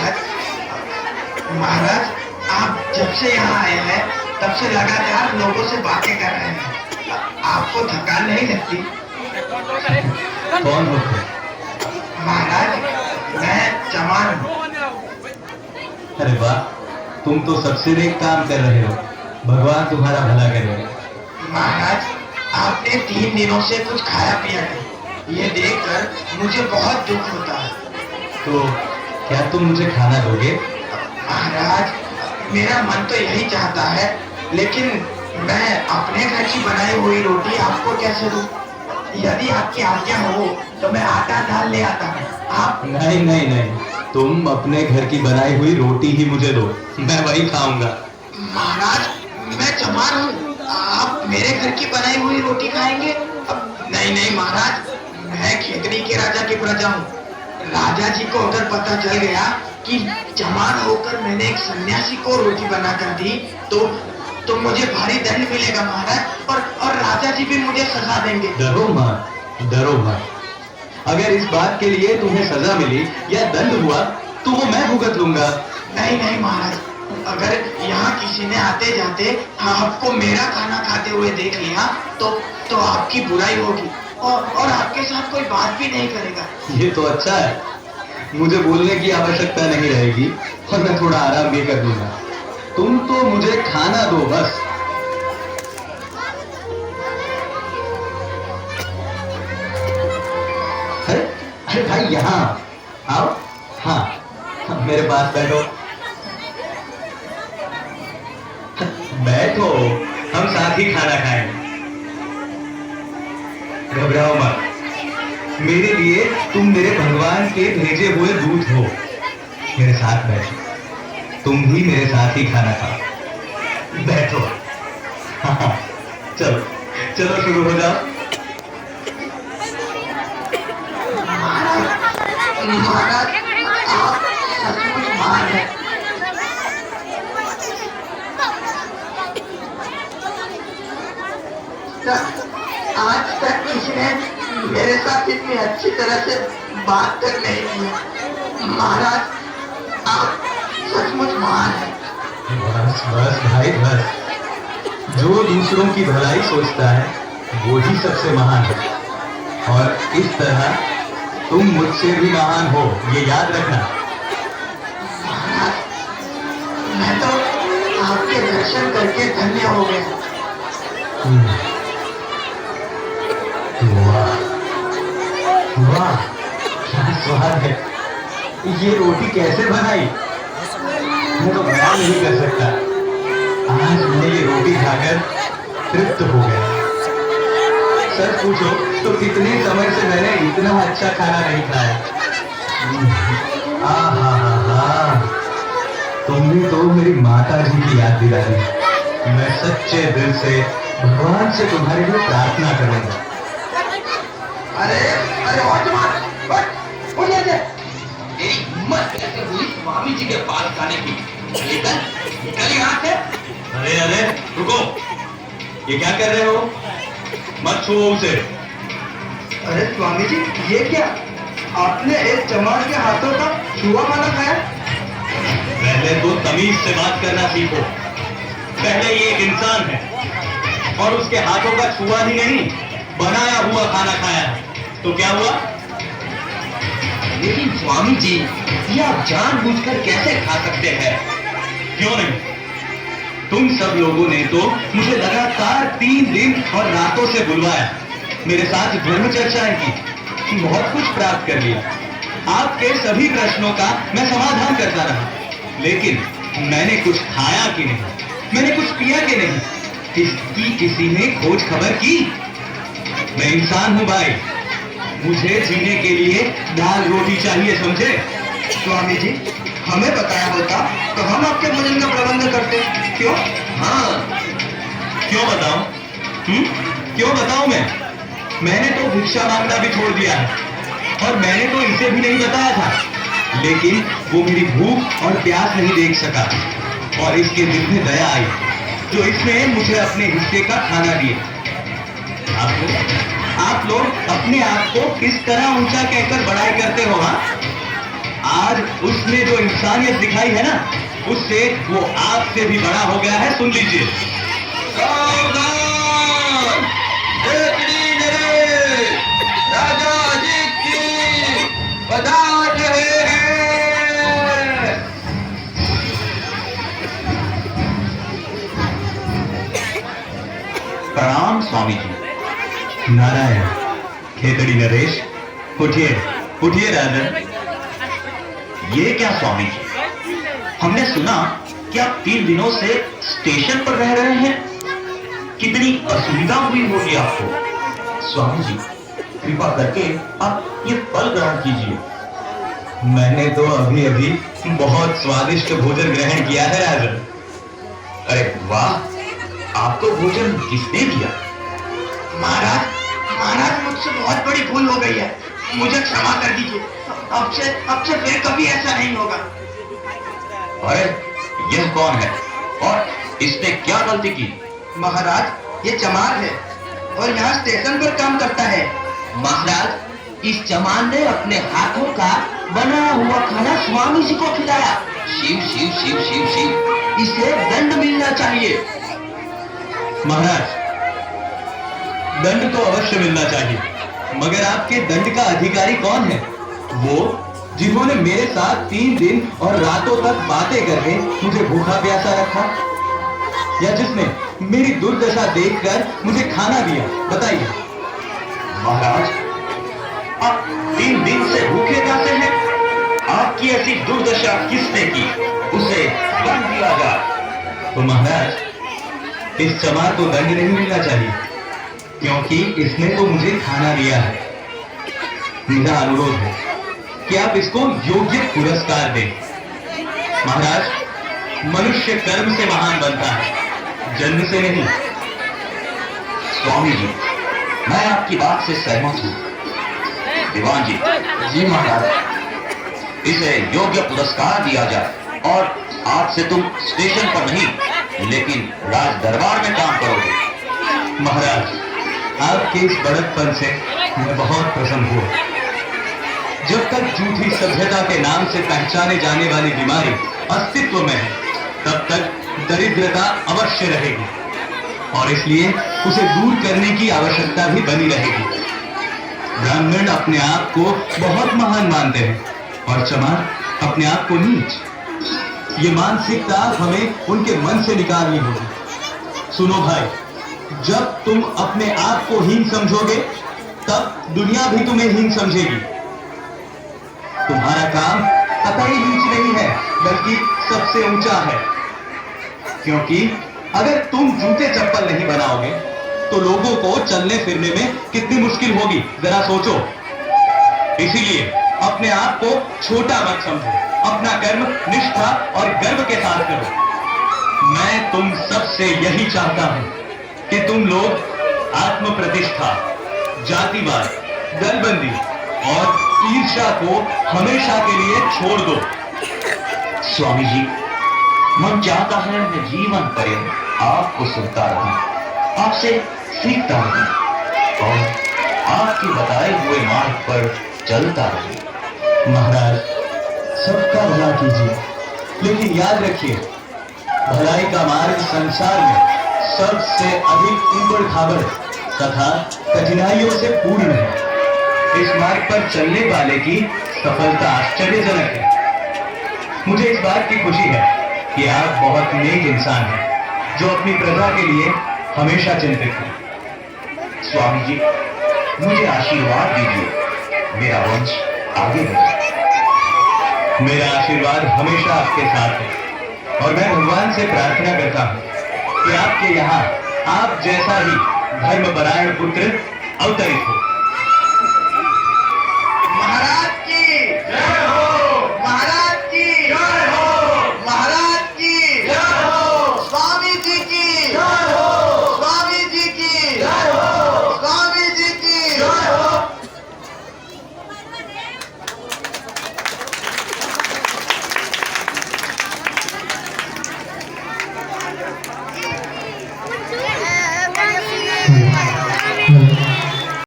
महाराज, महाराज आप जब से यहाँ आए हैं तब से लगातार लोगों से बातें कर रहे हैं, आपको थकान नहीं लगती? कौन हो तुम? महाराज मैं चमार हूँ। अरे वाह, तुम तो सबसे नेक काम कर रहे हो। भगवान तुम्हारा भला करे। महाराज आपने 3 दिनों से कुछ खाया पिया नहीं, ये देखकर मुझे बहुत दुख होता है। तो क्या तुम मुझे खाना दोगे? महाराज मेरा मन तो यही चाहता है, लेकिन मैं अपने घर की बनाई हुई रोटी आपको कैसे दूं? यदि आपकी आज्ञा हो तो मैं आटा दाल ले आता हूँ। आप नहीं नहीं नहीं, तुम अपने घर की बनाई हुई रोटी ही मुझे दो, मैं वही खाऊंगा। महाराज मैं चमार हूँ, आप मेरे घर की बनाई हुई रोटी खाएंगे? नहीं नहीं महाराज, मैं खेतड़ी के राजा की प्रजा हूँ। राजा जी को अगर पता चल गया कि चमार होकर मैंने एक सन्यासी को रोटी बनाकर दी तो मुझे भारी दंड मिलेगा महाराज, और राजा जी भी मुझे सजा देंगे। डरो मत, डरो मत। अगर इस बात के लिए तुम्हें सजा मिली या दंड हुआ तो वो मैं भुगत लूंगा। नहीं नहीं महाराज, अगर यहाँ किसी ने आते जाते आपको मेरा खाना खाते हुए देख लिया तो आपकी बुराई होगी और आपके साथ कोई बात भी नहीं करेगा। ये तो अच्छा है, मुझे बोलने की आवश्यकता नहीं रहेगी और मैं थोड़ा आराम भी कर लूंगा। तुम तो मुझे खाना दो बस। अरे अरे भाई यहाँ आओ। हाँ मेरे पास बैठो। बैठो, हम साथ ही खाना खाएंगे। घबराओ मत, मेरे लिए तुम मेरे भगवान के भेजे हुए दूत हो। मेरे साथ बैठो, तुम भी मेरे साथ ही खाना खाओ। बैठो। हाँ, चलो चलो शुरू हो जाओ। महाराज आप सचमुच महान हैं। आज तक किसी ने मेरे साथ इतनी अच्छी तरह से बात तक नहीं की। महाराज आप सचमुच महान हैं। बस बस भाई बस, जो दूसरों की भलाई सोचता है वो ही सबसे महान है। और इस तरह तुम मुझसे भी महान हो, ये याद रखना। महाराज मैं तो आपके दर्शन करके धन्य हो गया। वाह वाह, क्या स्वाद है। ये रोटी कैसे बनाई, मैं तो बयान नहीं कर सकता। आज मैं ये रोटी खाकर तृप्त हो गया। सच पूछो तो कितने समय से मैंने इतना अच्छा खाना नहीं खाया। तुमने तो मेरी माता जी की याद दिला दी। मैं सच्चे दिल से भगवान से तुम्हारे लिए प्रार्थना करूंगा। अरे अरे उठ जा। तेरी हिम्मत कैसे हुई स्वामी जी के पास जाने की? निकल यहाँ से। अरे अरे रुको, ये क्या कर रहे हो? मत छुओ उसे। अरे स्वामी जी ये क्या, आपने एक चमार के हाथों का छुआ माला खाया? पहले तो तमीज से बात करना सीखो। पहले ये एक इंसान है और उसके हाथों का छुआ ही नहीं, बनाया हुआ खाना खाया है। तो क्या हुआ? लेकिन स्वामी जी ये आप जानबूझकर कैसे खा सकते हैं? क्यों नहीं? तुम सब लोगों ने तो मुझे लगातार 3 दिन और रातों से बुलवाया, मेरे साथ धर्म चर्चाएं की, बहुत कुछ प्राप्त कर लिया। आपके सभी प्रश्नों का मैं समाधान करता रहा, लेकिन मैंने कुछ खाया कि नहीं, मैंने कुछ पिया कि नहीं, इसकी किसी ने खोज खबर की? मैं इंसान हूं भाई, मुझे जीने के लिए दाल रोटी चाहिए, समझे? स्वामी जी हमें बताया होता तो हम आपके भोजन का प्रबंध करते। क्यों? हाँ, क्यों बताऊं? क्यों बताऊं मैंने तो भिक्षा मांगना भी छोड़ दिया है और मैंने तो इसे भी नहीं बताया था, लेकिन वो मेरी भूख और प्यास नहीं देख सका और इसके दिल में दया आई जो इसने मुझे अपने हिस्से का खाना दिया। आप लोग अपने आप को किस तरह ऊंचा कहकर बड़ाई करते हो? हाँ, आज उसने जो इंसानियत दिखाई है ना, उससे वो आपसे भी बड़ा हो गया है। सुन लीजिए। सावधान! देखनी नरेश, राजा अजीत जी पधार रहे हैं। प्रणाम स्वामी जी। नारायण। खेतड़ी नरेश, उठिए उठिए राजन। ये क्या स्वामी जी, हमने सुना कि आप 3 दिनों से स्टेशन पर रह रहे हैं। कितनी असुविधा हुई होगी आपको। स्वामी जी, कृपा करके आप ये फल ग्रहण कीजिए। मैंने तो अभी अभी बहुत स्वादिष्ट भोजन ग्रहण किया है राजन। अरे वाह, आपको भोजन किसने दिया? महाराज, महाराज मुझसे बहुत बड़ी भूल हो गई है, मुझे क्षमा कर दीजिए। अब से फिर कभी ऐसा नहीं होगा। अरे यह कौन है और इसने क्या गलती की? महाराज, ये चमार है और यहाँ स्टेशन पर काम करता है। महाराज, इस चमान ने अपने हाथों का बना हुआ खाना स्वामी जी को खिलाया। शिव शिव शिव शिव शिव, इसे दंड मिलना चाहिए। महाराज, दंड तो अवश्य मिलना चाहिए, मगर आपके दंड का अधिकारी कौन है? वो जिन्होंने मेरे साथ 3 दिन और रातों तक बातें करके मुझे भूखा प्यासा रखा, या जिसने मेरी दुर्दशा देखकर मुझे खाना दिया? बताइए। महाराज, आप 3 दिन से भूखे प्यासे हैं। आपकी ऐसी दुर्दशा किसने की? उसे दंड दिया जाए। तो महाराज, इस चमार को दंड नहीं मिलना चाहिए, क्योंकि इसने तो मुझे खाना दिया है। मेरा अनुरोध है कि आप इसको योग्य पुरस्कार दें। महाराज, मनुष्य कर्म से महान बनता है, जन्म से नहीं। स्वामी जी, मैं आपकी बात से सहमत हूं। दीवान जी। जी महाराज। इसे योग्य पुरस्कार दिया जाए और आज से तुम स्टेशन पर नहीं, लेकिन राज दरबार में काम करोगे। महाराज, आपके इस बड़कपन से मैं बहुत प्रसन्न हुआ। जब तक झूठी सभ्यता के नाम से पहचाने जाने वाली बीमारी अस्तित्व में है, तब तक दरिद्रता अवश्य रहेगी और इसलिए उसे दूर करने की आवश्यकता भी बनी रहेगी। ब्राह्मण अपने आप को बहुत महान मानते हैं और चमार अपने आप को नीच। ये मानसिकता हमें उनके मन से निकालनी होगी। सुनो भाई, जब तुम अपने आप को हीन समझोगे, तब दुनिया भी तुम्हें हीन समझेगी। तुम्हारा काम कतई नीच नहीं है, बल्कि सबसे ऊंचा है, क्योंकि अगर तुम जूते चप्पल नहीं बनाओगे तो लोगों को चलने फिरने में कितनी मुश्किल होगी, जरा सोचो। इसीलिए अपने आप को छोटा मत समझो, अपना कर्म निष्ठा और गर्व के साथ करो। मैं तुम सबसे यही चाहता हूं कि तुम लोग आत्म प्रतिष्ठा, जातिवाद, दलबंदी और ईर्ष्या को हमेशा के लिए छोड़ दो। स्वामी जी, मन चाहता है मैं जीवन पर्यंत आपको सुनता रहूं, आपसे सीखता रहूं और आपके बताए हुए मार्ग पर चलता रहूं। महाराज, सबका भला कीजिए, लेकिन याद रखिए, भलाई का मार्ग संसार में सबसे अधिक उबड़ खाबड़ तथा कठिनाइयों से पूर्ण है। इस मार्ग पर चलने वाले की सफलता आश्चर्यजनक है। मुझे इस बात की खुशी है कि आप बहुत नेक इंसान हैं, जो अपनी प्रजा के लिए हमेशा चिंतित हैं। स्वामी जी, मुझे आशीर्वाद दीजिए, मेरा वंश आगे बढ़े। मेरा आशीर्वाद हमेशा आपके साथ है और मैं भगवान से प्रार्थना करता हूं कि आपके यहाँ आप जैसा ही धर्मपरायण पुत्र अवतरित हो।